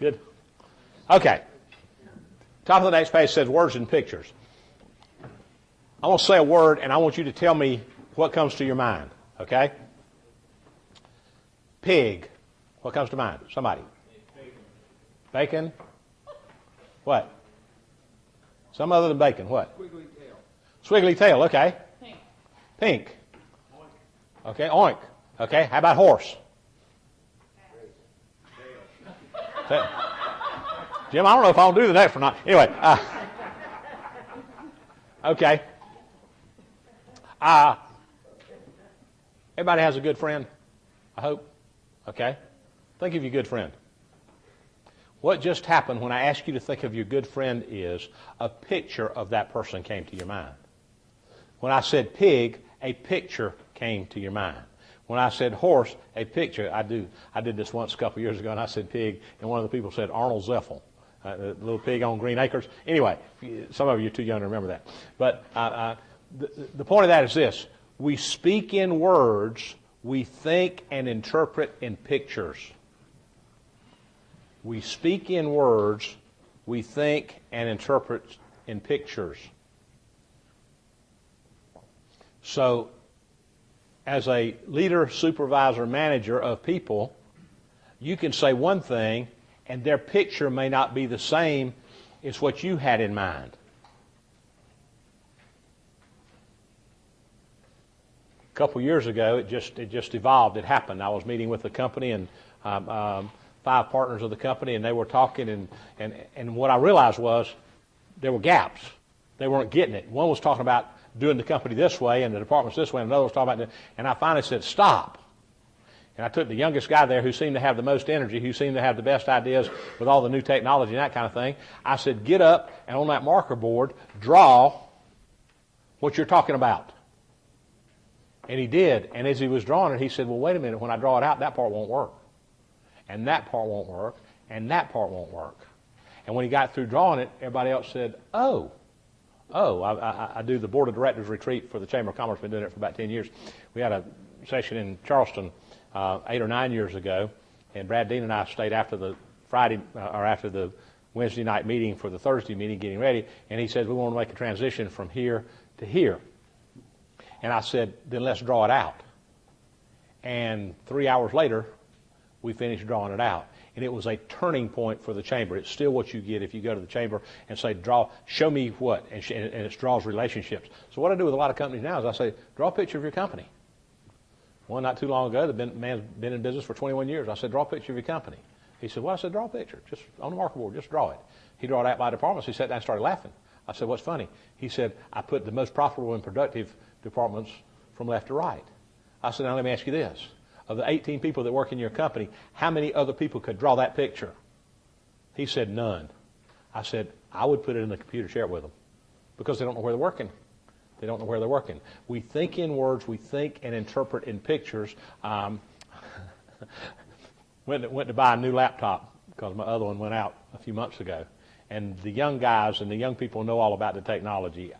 Good. Okay. Top of the next page says words and pictures. I want to say a word, and I want you to tell me what comes to your mind. Okay? Pig. What comes to mind? Somebody. Bacon. What? Some other than bacon. What? Squiggly tail. Squiggly tail. Okay. Pink. Pink. Okay. Oink. Okay. How about horse? Tail. Jim, I don't know if I'll do the next or not. Anyway. Okay. Everybody has a good friend, I hope. Okay. Think of your good friend. What just happened when I asked you to think of your good friend is a picture of that person came to your mind. When I said pig, a picture came to your mind. When I said horse, a picture. I did this once a couple years ago, and I said pig, and one of the people said Arnold Zeffel, the little pig on Green Acres. Anyway, some of you are too young to remember that. But the point of that is this. We speak in words, we think and interpret in pictures. We speak in words, we think and interpret in pictures. So, as a leader, supervisor, manager of people, you can say one thing and their picture may not be the same as what you had in mind. A couple years ago, it just evolved. It happened. I was meeting with the company and 5 partners of the company, and they were talking, and what I realized was there were gaps. They weren't getting it. One was talking about doing the company this way and the departments this way, and another was talking about and I finally said, stop. And I took the youngest guy there who seemed to have the most energy, who seemed to have the best ideas with all the new technology and that kind of thing. I said, get up and on that marker board, draw what you're talking about. And he did. And as he was drawing it, he said, well, wait a minute. When I draw it out, that part won't work. And that part won't work. And that part won't work. And when he got through drawing it, everybody else said, I do the board of directors retreat for the Chamber of Commerce. Been doing it for about 10 years. We had a session in Charleston 8 or 9 years ago, and Brad Dean and I stayed after the after the Wednesday night meeting for the Thursday meeting, getting ready. And he said, we want to make a transition from here to here. And I said, then let's draw it out. And 3 hours later, we finished drawing it out. And it was a turning point for the chamber. It's still what you get if you go to the chamber and say, show me what, and it draws relationships. So what I do with a lot of companies now is I say, draw a picture of your company. One not too long ago, the man's been in business for 21 years. I said, draw a picture of your company. He said, well, I said, draw a picture, just on the marker board, just draw it. He drew it out by departments. He sat down and started laughing. I said, what's funny? He said, I put the most profitable and productive departments from left to right. I said, now let me ask you this. Of the 18 people that work in your company, how many other people could draw that picture? He said, none. I said, I would put it in the computer, share it with them, because they don't know where they're working. They don't know where they're working. We think in words, we think and interpret in pictures. Went to buy a new laptop because my other one went out a few months ago. And the young guys and the young people know all about the technology.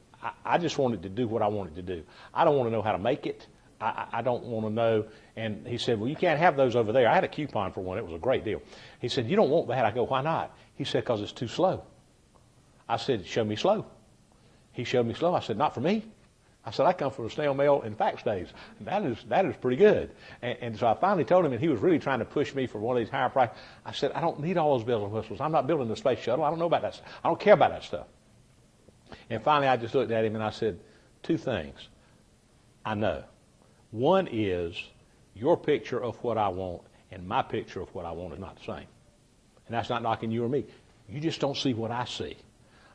I just wanted to do what I wanted to do. I don't want to know how to make it. I don't want to know. And he said, well, you can't have those over there. I had a coupon for one. It was a great deal. He said, you don't want that. I go, why not? He said, because it's too slow. I said, show me slow. He showed me slow. I said, not for me. I said, I come from the snail mail and fax days. That is pretty good. And so I finally told him, and he was really trying to push me for one of these higher prices. I said, I don't need all those bells and whistles. I'm not building the space shuttle. I don't know about that. I don't care about that stuff. And finally, I just looked at him and I said, 2 things I know. One is your picture of what I want and my picture of what I want is not the same. And that's not knocking you or me. You just don't see what I see.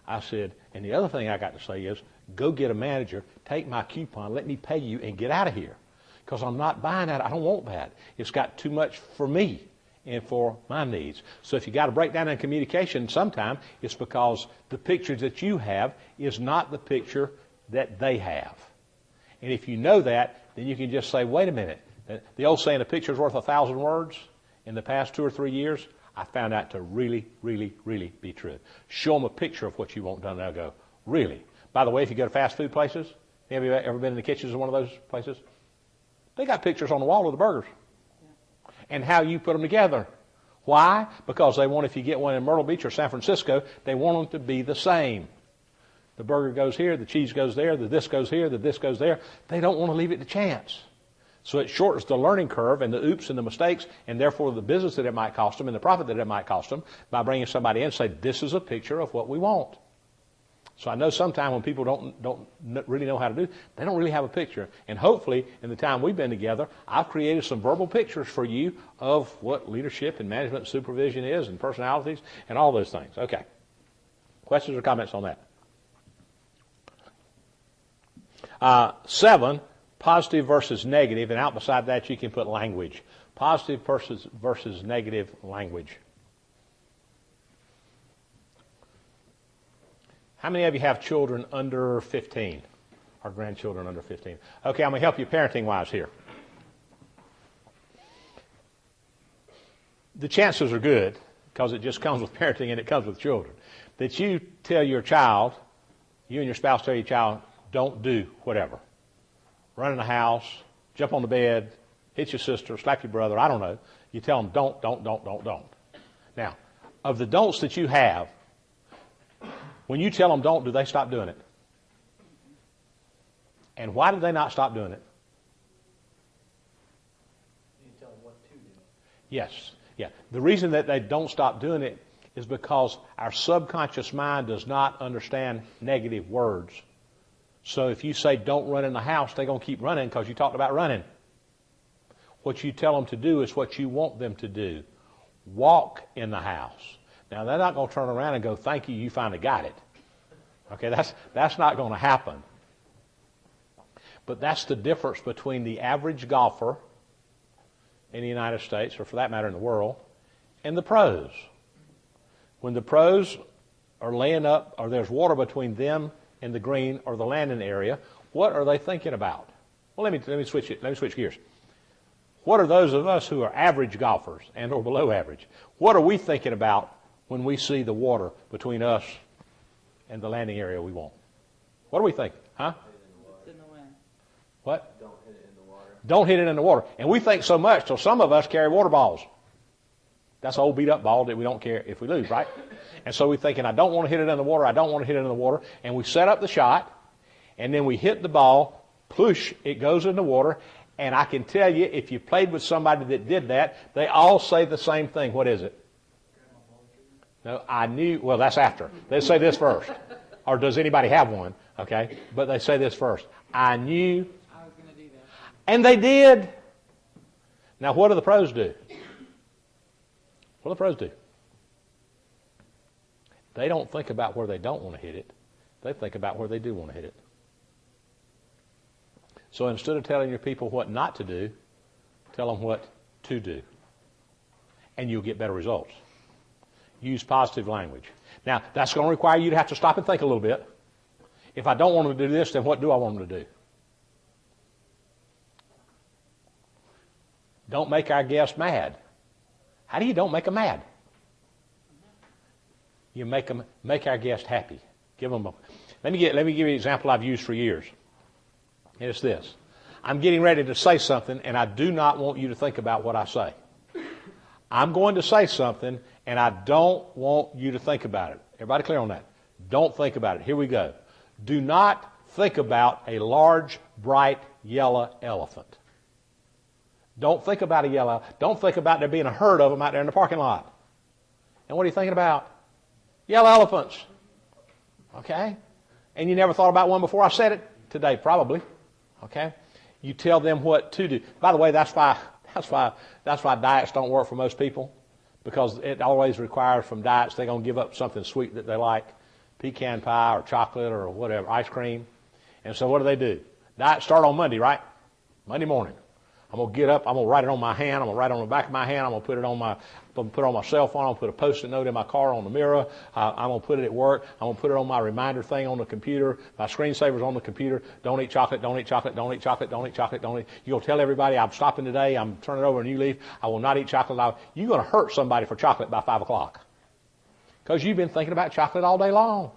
I said, and the other thing I got to say is, go get a manager, take my coupon, let me pay you, and get out of here. Because I'm not buying that. I don't want that. It's got too much for me and for my needs. So if you got a breakdown in communication sometime, it's because the picture that you have is not the picture that they have. And if you know that, then you can just say, wait a minute. The old saying, a picture's worth 1,000 words. In the past 2 or 3 years, I found that to really, really, really be true. Show them a picture of what you want done, and they'll go, really? By the way, if you go to fast food places, have you ever been in the kitchens of one of those places? They got pictures on the wall of the burgers and how you put them together. Why? Because they want, if you get one in Myrtle Beach or San Francisco, they want them to be the same. The burger goes here, the cheese goes there, the this goes here, the this goes there. They don't want to leave it to chance. So it shortens the learning curve and the oops and the mistakes, and therefore the business that it might cost them and the profit that it might cost them by bringing somebody in and say, this is a picture of what we want. So I know sometimes when people don't really know how to do, they don't really have a picture. And hopefully, in the time we've been together, I've created some verbal pictures for you of what leadership and management and supervision is and personalities and all those things. Okay. Questions or comments on that? 7, positive versus negative. And out beside that, you can put language. Positive versus negative language. How many of you have children under 15 or grandchildren under 15? Okay, I'm going to help you parenting-wise here. The chances are good, because it just comes with parenting and it comes with children, that you tell your child, you and your spouse tell your child, don't do whatever. Run in the house, jump on the bed, hit your sister, slap your brother, I don't know. You tell them don't. Now, of the don'ts that you have, when you tell them don't, do they stop doing it? And why do they not stop doing it? You tell them what to do. Yes. Yeah. The reason that they don't stop doing it is because our subconscious mind does not understand negative words. So if you say don't run in the house, they're going to keep running because you talked about running. What you tell them to do is what you want them to do. Walk in the house. Now, they're not going to turn around and go, thank you, you finally got it. Okay, that's not going to happen. But that's the difference between the average golfer in the United States, or for that matter in the world, and the pros. When the pros are laying up, or there's water between them and the green or the landing area, what are they thinking about? Well, let me switch gears. What are those of us who are average golfers and or below average? What are we thinking about when we see the water between us and the landing area we want? What do we think? Huh? It's in the wind. What? Don't hit it in the water. Don't hit it in the water. And we think so much, so some of us carry water balls. That's an old beat up ball that we don't care if we lose, right? And so we're thinking, I don't want to hit it in the water, I don't want to hit it in the water. And we set up the shot, and then we hit the ball, push, it goes in the water. And I can tell you, if you played with somebody that did that, they all say the same thing. What is it? No, I knew, well, that's after. They say this first. Or does anybody have one? Okay. But they say this first. I knew. I was going to do that. And they did. Now, what do the pros do? What do the pros do? They don't think about where they don't want to hit it. They think about where they do want to hit it. So instead of telling your people what not to do, tell them what to do. And you'll get better results. Use positive language. Now, that's going to require you to have to stop and think a little bit. If I don't want them to do this, then what do I want them to do? Don't make our guests mad. How do you don't make them mad? You make our guests happy. Give them let me give you an example I've used for years. And it's this. I'm getting ready to say something, and I do not want you to think about what I say. I'm going to say something, and I don't want you to think about it. Everybody clear on that? Don't think about it. Here we go. Do not think about a large, bright, yellow elephant. Don't think about a yellow. Don't think about there being a herd of them out there in the parking lot. And what are you thinking about? Yellow elephants. Okay? And you never thought about one before I said it? Today, probably. Okay? You tell them what to do. By the way, that's why diets don't work for most people, because it always requires from diets they're going to give up something sweet that they like, pecan pie or chocolate or whatever, ice cream. And so what do? Diets start on Monday, right? Monday morning. I'm going to get up, I'm going to write it on my hand, I'm going to write it on the back of my hand, I'm going to put it on my cell phone, I'm going to put a Post-it note in my car on the mirror, I'm going to put it at work, I'm going to put it on my reminder thing on the computer, my screensaver's on the computer, don't eat chocolate, don't eat chocolate, don't eat chocolate, don't eat chocolate, don't eat. You're going to tell everybody, I'm stopping today, I'm turning over a new leaf, I will not eat chocolate. You're going to hurt somebody for chocolate by 5 o'clock. Because you've been thinking about chocolate all day long.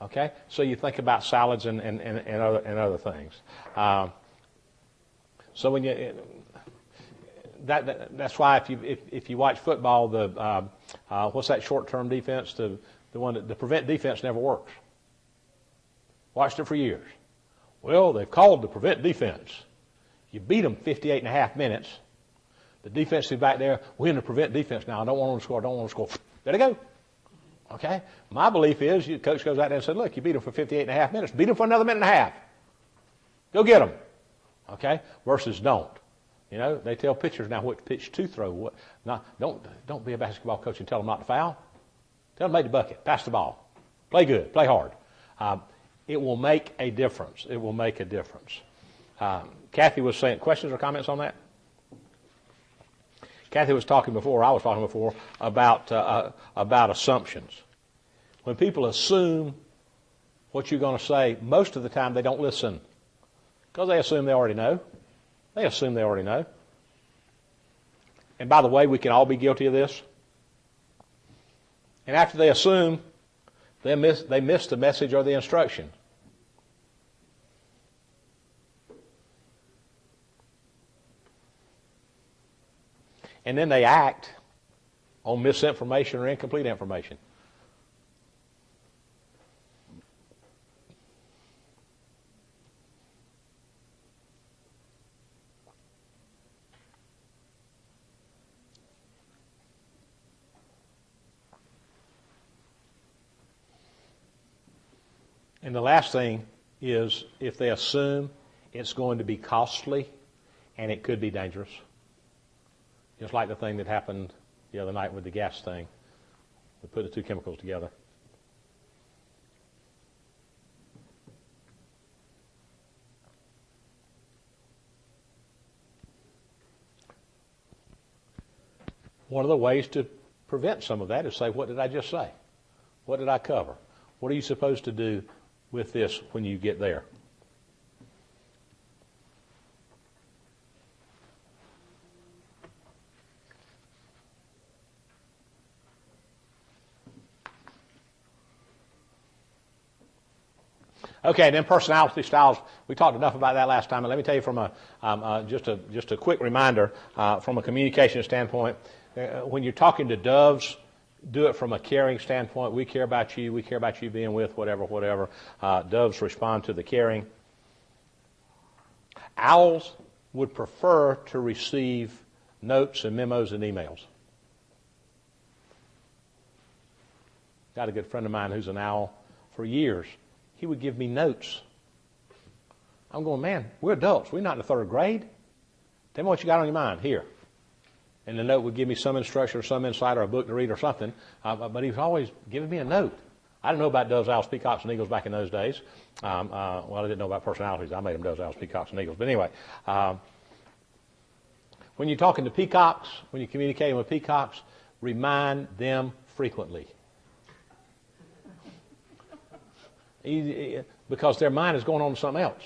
Okay? So you think about salads and other things. So when that's why if you watch football, what's that short-term defense? The one that the prevent defense never works. Watched it for years. Well, they've called the prevent defense. You beat them 58 and a half minutes. The defense is back there. We're in the prevent defense now. I don't want them to score. I don't want them to score. There they go. Okay? My belief is, the coach goes out there and says, look, you beat them for 58 and a half minutes. Beat them for another minute and a half. Go get them. Okay? Versus don't. You know, they tell pitchers now what pitch to throw. Don't be a basketball coach and tell them not to foul. Tell them to make the bucket. Pass the ball. Play good. Play hard. It will make a difference. It will make a difference. Kathy was saying, questions or comments on that? Kathy was talking before, I was talking before, about assumptions. When people assume what you're going to say, most of the time they don't listen because they assume they already know. They assume they already know. And by the way, we can all be guilty of this. And after they assume, they miss the message or the instruction. And then they act on misinformation or incomplete information. And the last thing is if they assume it's going to be costly and it could be dangerous. Just like the thing that happened the other night with the gas thing. We put the two chemicals together. One of the ways to prevent some of that is say, what did I just say? What did I cover? What are you supposed to do with this when you get there? Okay, then personality styles. We talked enough about that last time, and let me tell you from just a quick reminder from a communication standpoint. When you're talking to doves, do it from a caring standpoint. We care about you. We care about you being with whatever. Doves respond to the caring. Owls would prefer to receive notes and memos and emails. Got a good friend of mine who's an owl for years. He would give me notes. I'm going, man, we're adults. We're not in the third grade. Tell me what you got on your mind. Here. And the note would give me some instruction or some insight or a book to read or something. But he was always giving me a note. I didn't know about doves, owls, peacocks, and eagles back in those days. Well, I didn't know about personalities. I made them doves, owls, peacocks, and eagles. But anyway, when you're talking to peacocks, when you're communicating with peacocks, remind them frequently. Because their mind is going on to something else.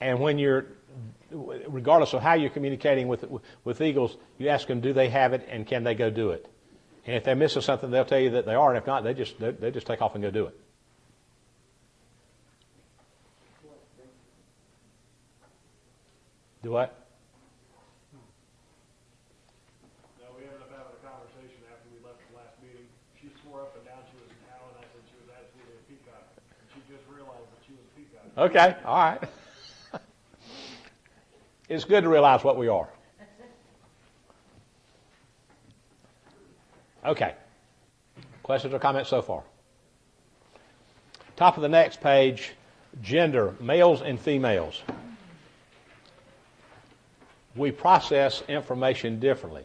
And when you're, regardless of how you're communicating with eagles, you ask them, do they have it and can they go do it? And if they're missing something, they'll tell you that they are, and if not, they just take off and go do it. Do what? Okay, all right. It's good to realize what we are. Okay. Questions or comments so far? Top of the next page, gender, males and females. We process information differently.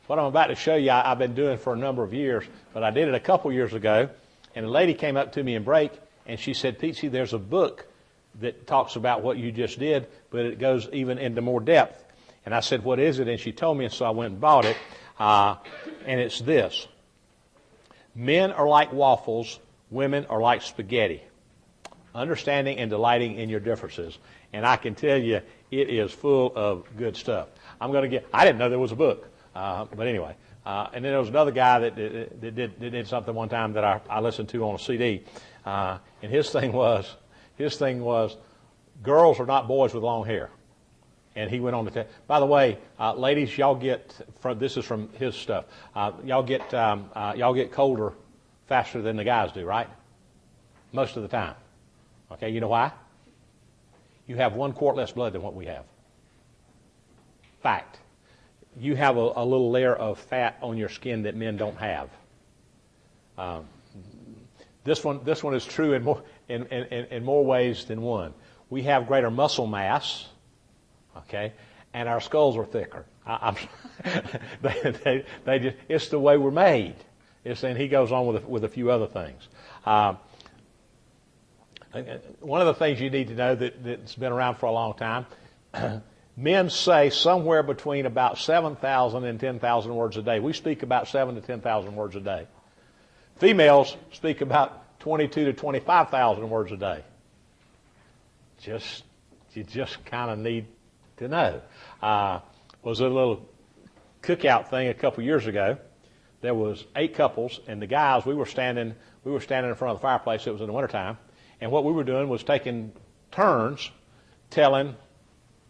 What I'm about to show you, I've been doing for a number of years, but I did it a couple years ago, and a lady came up to me in break, and she said, Petesy, there's a book that talks about what you just did, but it goes even into more depth. And I said, what is it? And she told me, and so I went and bought it. And it's this. Men are like waffles. Women are like spaghetti. Understanding and delighting in your differences. And I can tell you, it is full of good stuff. I didn't know there was a book. But anyway. And then there was another guy that did something one time that I listened to on a CD. And his thing was, His thing was, girls are not boys with long hair. And he went on to tell. By the way, ladies, y'all get this is from his stuff. Y'all get colder faster than the guys do, right? Most of the time. Okay, you know why? You have 1 quart less blood than what we have. Fact. You have a little layer of fat on your skin that men don't have. This one is true in more ways than one. We have greater muscle mass, okay, and our skulls are thicker. It's the way we're made. And he goes on with a few other things. One of the things you need to know that's been around for a long time. Men say somewhere between about 7,000 and 10,000 words a day. We speak about 7,000 to 10,000 words a day. Females speak about 22,000 to 25,000 words a day. You just kind of need to know. Was a little cookout thing a couple years ago. There was 8 couples, and the guys, we were standing in front of the fireplace. It was in the wintertime, and what we were doing was taking turns telling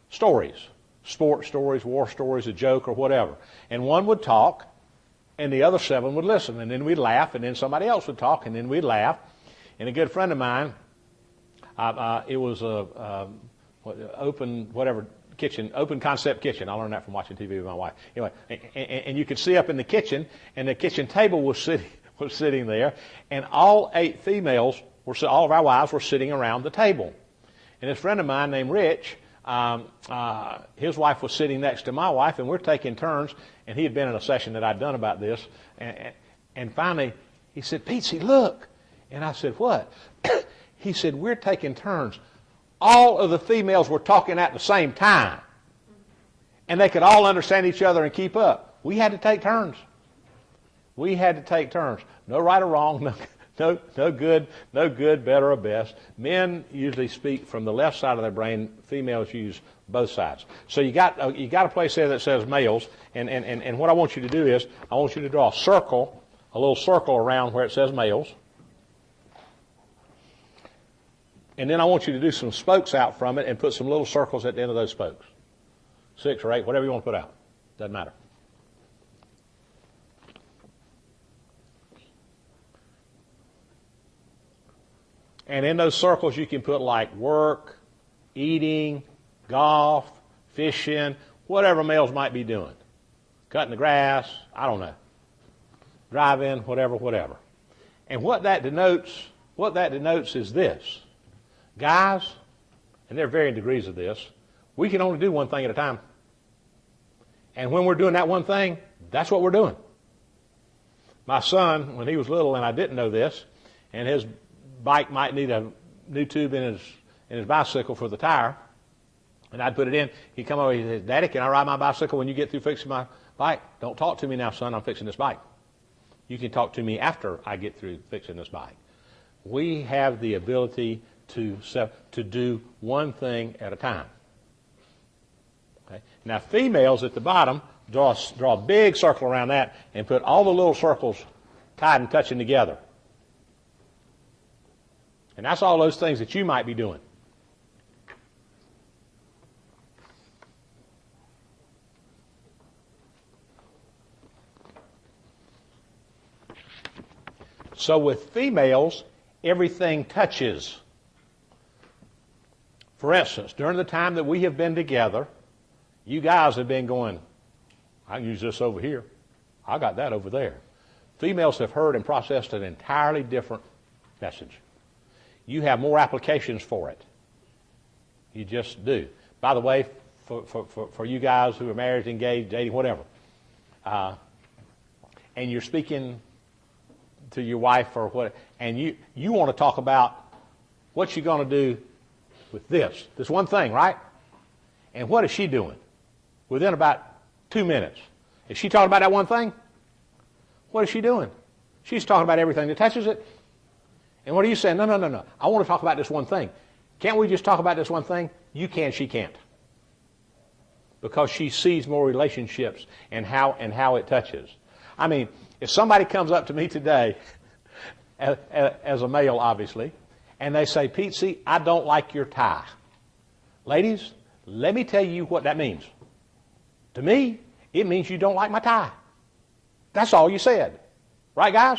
stories, sports stories, war stories, a joke, or whatever. And one would talk, and the other 7 would listen, and then we'd laugh, and then somebody else would talk, and then we'd laugh. And a good friend of mine, it was a open concept kitchen. I learned that from watching TV with my wife. Anyway, and you could see up in the kitchen, and the kitchen table was sitting there, and all 8 females all of our wives were sitting around the table. And this friend of mine named Rich, his wife was sitting next to my wife, and we're taking turns, and he had been in a session that I'd done about this, and finally he said, "Petesy, look." And I said, "What?" He said, "We're taking turns. All of the females were talking at the same time, and they could all understand each other and keep up. We had to take turns. We had to take turns. No right or wrong, no good, better or best. Men usually speak from the left side of their brain. Females use both sides. So you got a place there that says males, and what I want you to do is I want you to draw a little circle around where it says males. And then I want you to do some spokes out from it and put some little circles at the end of those spokes. 6 or 8, whatever you want to put out. Doesn't matter. And in those circles you can put like work, eating, golf, fishing, whatever males might be doing. Cutting the grass, I don't know. Driving, whatever. And what that denotes is this. Guys, and there are varying degrees of this, we can only do one thing at a time. And when we're doing that one thing, that's what we're doing. My son, when he was little, and I didn't know this, and his bike might need a new tube in his bicycle for the tire, and I'd put it in, he'd come over, he said, "Daddy, can I ride my bicycle when you get through fixing my bike?" "Don't talk to me now, son, I'm fixing this bike. You can talk to me after I get through fixing this bike." We have the ability to do one thing at a time. Okay? Now, females at the bottom, draw a big circle around that and put all the little circles tied and touching together. And that's all those things that you might be doing. So with females, everything touches. For instance, during the time that we have been together, you guys have been going, "I can use this over here. I got that over there." Females have heard and processed an entirely different message. You have more applications for it. You just do. By the way, for you guys who are married, engaged, dating, whatever, and you're speaking to your wife or what, and you want to talk about what you're going to do with this one thing, right? And what is she doing? Within about 2 minutes. Is she talking about that one thing? What is she doing? She's talking about everything that touches it. And what are you saying? No. I want to talk about this one thing. Can't we just talk about this one thing? You can, she can't. Because she sees more relationships and how it touches. I mean, if somebody comes up to me today, as a male obviously, and they say, Petesy, I don't like your tie. Ladies, let me tell you what that means. To me, it means you don't like my tie. That's all you said. Right, guys?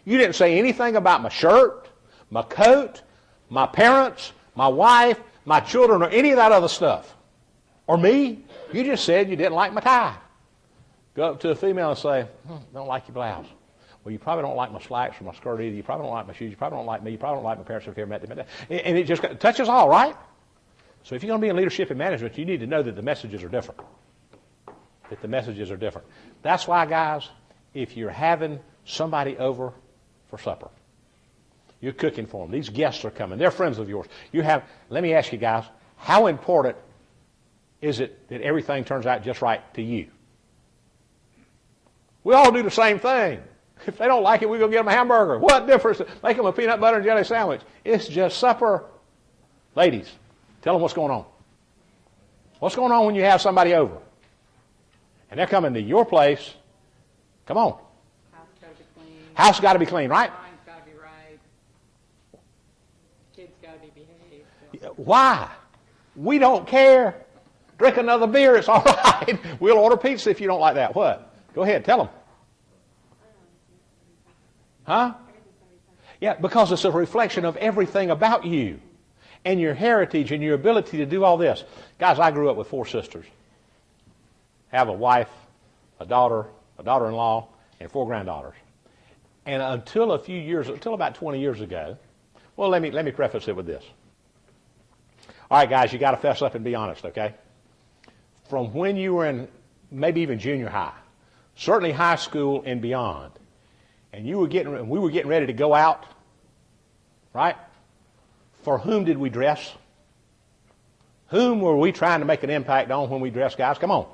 You didn't say anything about my shirt, my coat, my parents, my wife, my children, or any of that other stuff. Or me. You just said you didn't like my tie. Go up to a female and say, don't like your blouse. Well, you probably don't like my slacks or my skirt either. You probably don't like my shoes. You probably don't like me. You probably don't like my parents if you ever met them. And it just touches all, right? So if you're going to be in leadership and management, you need to know that the messages are different. That the messages are different. That's why, guys, if you're having somebody over for supper, you're cooking for them. These guests are coming. They're friends of yours. Let me ask you guys, how important is it that everything turns out just right to you? We all do the same thing. If they don't like it, we go get them a hamburger. What difference? Make them a peanut butter and jelly sandwich. It's just supper. Ladies, tell them what's going on. What's going on when you have somebody over? And they're coming to your place. Come on. House got to be clean. House got to be clean, right? Mine's got to be right. Kids got to be behaved. So. Why? We don't care. Drink another beer, it's all right. We'll order pizza if you don't like that. What? Go ahead, tell them. Huh? Yeah, because it's a reflection of everything about you and your heritage and your ability to do all this. Guys, I grew up with 4 sisters. Have a wife, a daughter-in-law, and 4 granddaughters. And until about 20 years ago, well, let me preface it with this. All right, guys, you got to fess up and be honest, okay? From when you were in maybe even junior high, certainly high school and beyond, and we were getting ready to go out, right? For whom did we dress? Whom were we trying to make an impact on when we dressed, guys? Come on.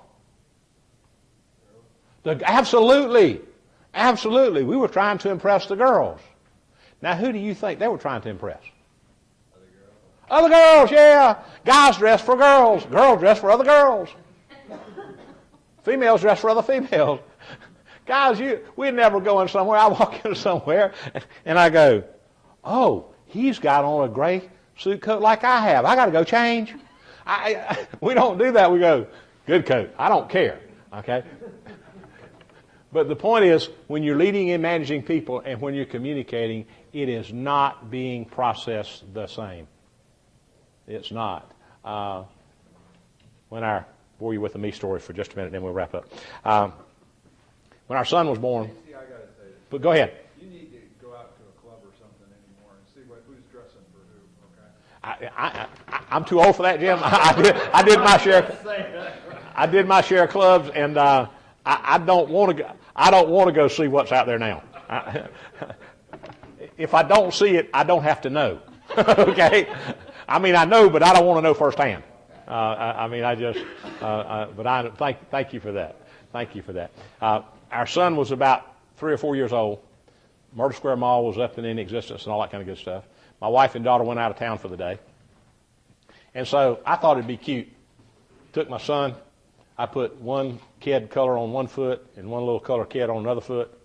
Absolutely. Absolutely. We were trying to impress the girls. Now, who do you think they were trying to impress? Other girls, yeah. Guys dress for girls. Girls dress for other girls. Females dress for other females. Guys, we're never going somewhere. I walk in somewhere and I go, oh, he's got on a gray suit coat like I have. I got to go change. We don't do that. We go, good coat. I don't care. Okay? But the point is, when you're leading and managing people and when you're communicating, it is not being processed the same. It's not. Bore you with the me story for just a minute, then we'll wrap up. When our son was born, See, I got to say this. but go ahead. You need to go out to a club or something anymore and see who's dressing for who. Okay. I'm too old for that, Jim. I did my share. I did my share of clubs, and I don't want to go. I don't want to go see what's out there now. If I don't see it, I don't have to know. Okay. I mean, I know, but I don't want to know firsthand. Thank you for that. Thank you for that. Our son was about 3 or 4 years old. Murder Square Mall was up and in existence and all that kind of good stuff. My wife and daughter went out of town for the day. And so I thought it'd be cute. Took my son. I put one kid color on one foot and one little color kid on another foot.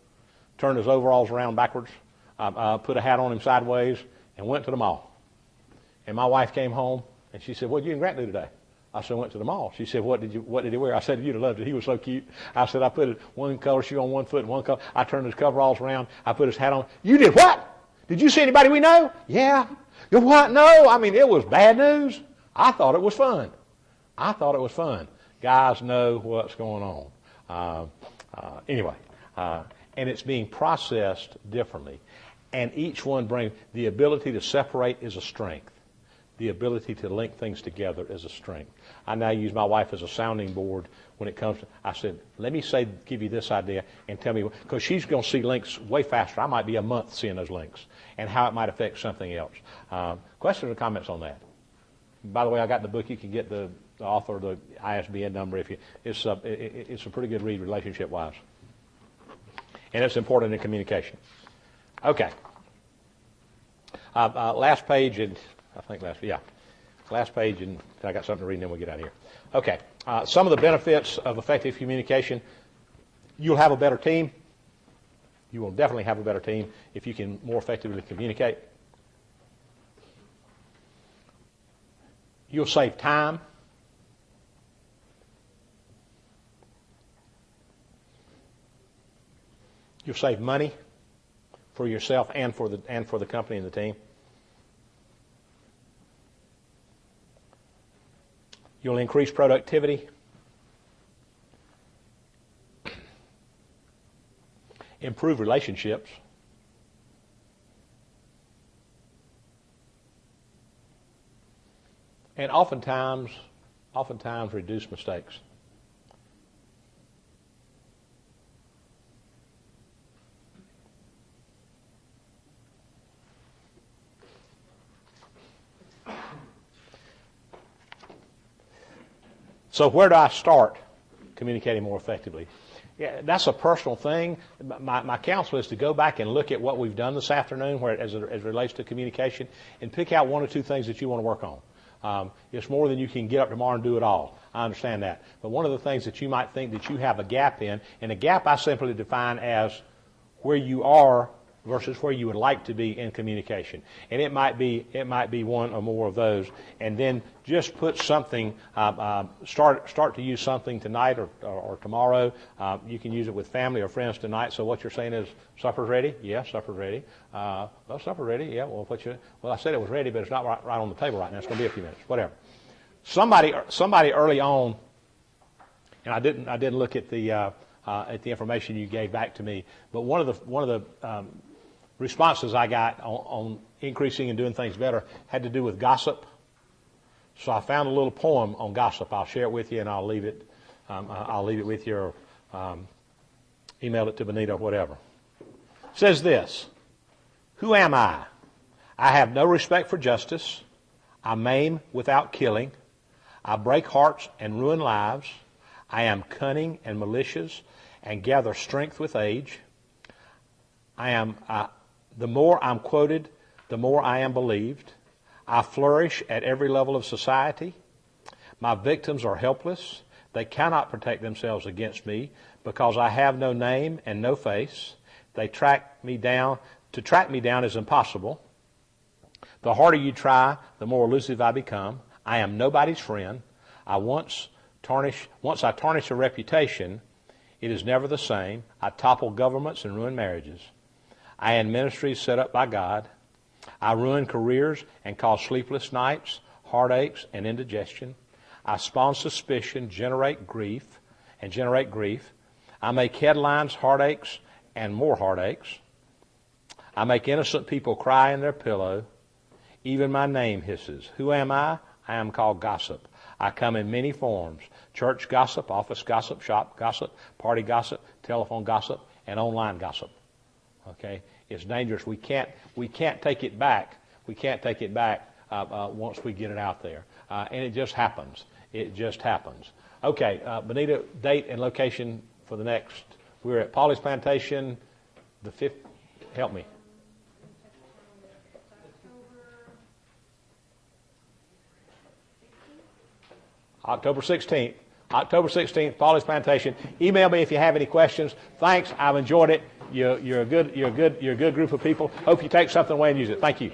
Turned his overalls around backwards. Put a hat on him sideways and went to the mall. And my wife came home and she said, "What did you and Grant do today?" I said, "I went to the mall." She said, "What did he wear?" I said, "You'd have loved it. He was so cute." I said, "I put one color shoe on one foot and one color. I turned his coveralls around. I put his hat on." "You did what? Did you see anybody we know?" "Yeah." "You what? No." I mean, it was bad news. I thought it was fun. Guys know what's going on. Anyway, and it's being processed differently. And each one brings, the ability to separate is a strength. The ability to link things together is a strength. I now use my wife as a sounding board when it comes to, I said, let me give you this idea and tell me, because she's going to see links way faster. I might be a month seeing those links and how it might affect something else. Questions or comments on that? By the way, I got the book. You can get the author, the ISBN number. It's a pretty good read relationship-wise. And it's important in communication. Okay. Last page, and last page, and I got something to read, and then we'll get out of here. Okay. Some of the benefits of effective communication: you'll have a better team. You will definitely have a better team if you can more effectively communicate. You'll save time. You'll save money for yourself and for the company and the team. You'll increase productivity. Improve relationships. And oftentimes reduce mistakes. So where do I start communicating more effectively? Yeah, that's a personal thing. My counsel is to go back and look at what we've done this afternoon as it relates to communication and pick out one or two things that you want to work on. It's more than you can get up tomorrow and do it all. I understand that. But one of the things that you might think that you have a gap in, and a gap I simply define as where you are versus where you would like to be in communication. And it might be one or more of those. And then just put something, start to use something tonight or tomorrow. You can use it with family or friends tonight. So what you're saying is, supper's ready? Yeah, supper's ready. Well, supper's ready. Yeah, well, I said it was ready, but it's not right on the table right now. It's going to be a few minutes, whatever. Somebody early on, and I didn't look at the information you gave back to me, but one of the responses I got on increasing and doing things better had to do with gossip. So I found a little poem on gossip. I'll share it with you, and I'll leave it with you, or email it to Benita or whatever. It says this: "Who am I? I have no respect for justice. I maim without killing. I break hearts and ruin lives. I am cunning and malicious and gather strength with age. The more I'm quoted, the more I am believed. I flourish at every level of society. My victims are helpless. They cannot protect themselves against me because I have no name and no face. They track me down. To track me down is impossible. The harder you try, the more elusive I become. I am nobody's friend. Once I tarnish a reputation, it is never the same. I topple governments and ruin marriages. I end ministries set up by God. I ruin careers and cause sleepless nights, heartaches, and indigestion. I spawn suspicion, generate grief. I make headlines, heartaches, and more heartaches. I make innocent people cry in their pillow. Even my name hisses. Who am I? I am called gossip. I come in many forms: church gossip, office gossip, shop gossip, party gossip, telephone gossip, and online gossip. Okay, it's dangerous. We can't take it back. We can't take it back once we get it out there, and it just happens. It just happens. Okay, Benita, date and location for the next. We're at Polly's Plantation, the 5th. Help me. October 16th. October 16th, Polly's Plantation. Email me if you have any questions. Thanks. I've enjoyed it. You're a good group of people. Hope you take something away and use it. Thank you.